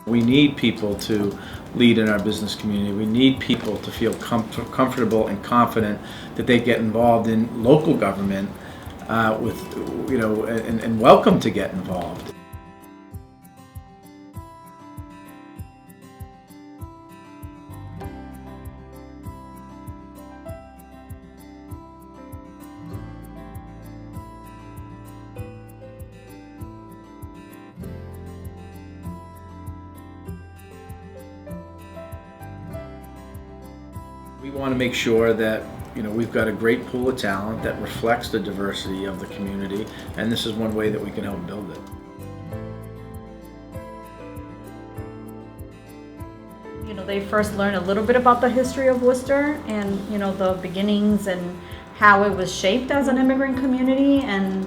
We need people to lead in our business community. We need people to feel comfortable and confident that they get involved in local government and welcome to get involved. We want to make sure that we've got a great pool of talent that reflects the diversity of the community, and this is one way that we can help build it. They first learn a little bit about the history of Worcester and the beginnings and how it was shaped as an immigrant community, and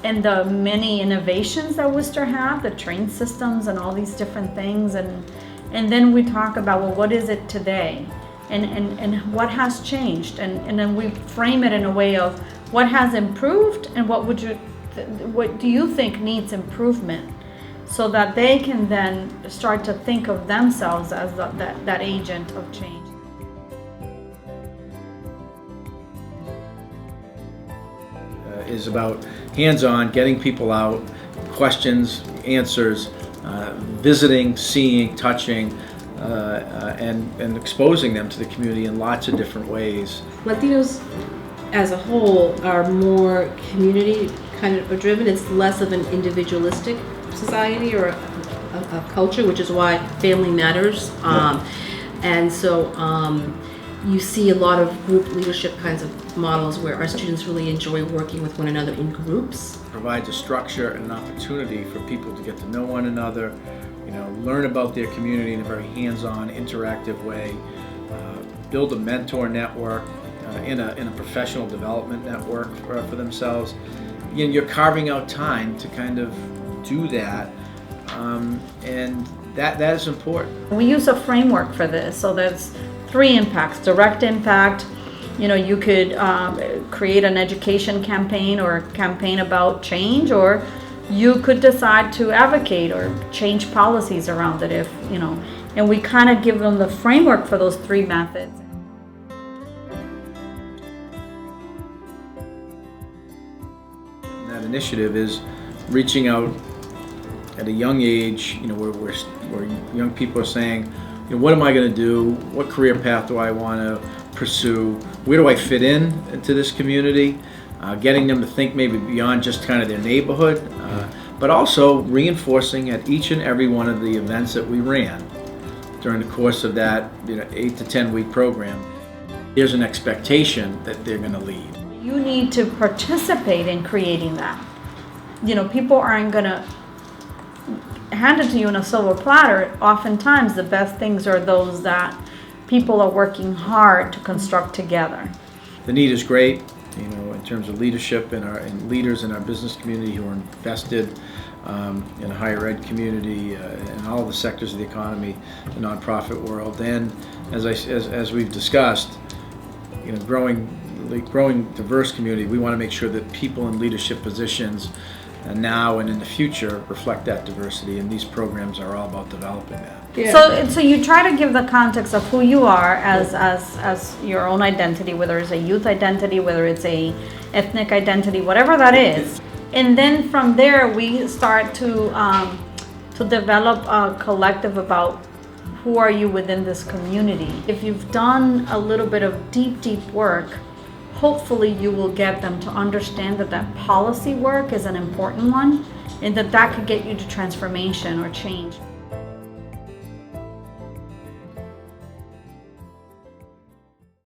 the many innovations that Worcester had, the train systems and all these different things, and then we talk about, well, what is it today? And what has changed, and then we frame it in a way of what has improved and what do you think needs improvement, so that they can then start to think of themselves as that agent of change. Is about hands-on, getting people out, questions, answers, visiting, seeing, touching, and exposing them to the community in lots of different ways. Latinos as a whole are more community kind of driven. It's less of an individualistic society or a culture, which is why family matters. And so you see a lot of group leadership kinds of models where our students really enjoy working with one another in groups. Provides a structure and an opportunity for people to get to know one another, learn about their community in a very hands-on, interactive way, build a mentor network, in a professional development network for themselves. Again, you're carving out time to kind of do that, and that is important. We use a framework for this, so there's 3 impacts: direct impact. You could create an education campaign or a campaign about change, or you could decide to advocate or change policies around it, and we kind of give them the framework for those 3 methods. That initiative is reaching out at a young age, where young people are saying, what am I going to do? What career path do I want to pursue? Where do I fit into this community? Getting them to think maybe beyond just kind of their neighborhood, but also reinforcing at each and every one of the events that we ran during the course of that 8 to 10 week program. There's an expectation that they're going to lead. You need to participate in creating that. People aren't going to hand it to you in a silver platter. Oftentimes the best things are those that people are working hard to construct together. The need is great, in terms of leadership and leaders in our business community who are invested in the higher ed community, in all the sectors of the economy, the nonprofit world, and as we've discussed, growing diverse community. We want to make sure that people in leadership positions now and in the future reflect that diversity, and these programs are all about developing that. Yeah. So you try to give the context of who you are as your own identity, whether it's a youth identity, whether it's a ethnic identity, whatever that is, and then from there we start to develop a collective about who are you within this community. If you've done a little bit of deep work, hopefully you will get them to understand that policy work is an important one, and that could get you to transformation or change.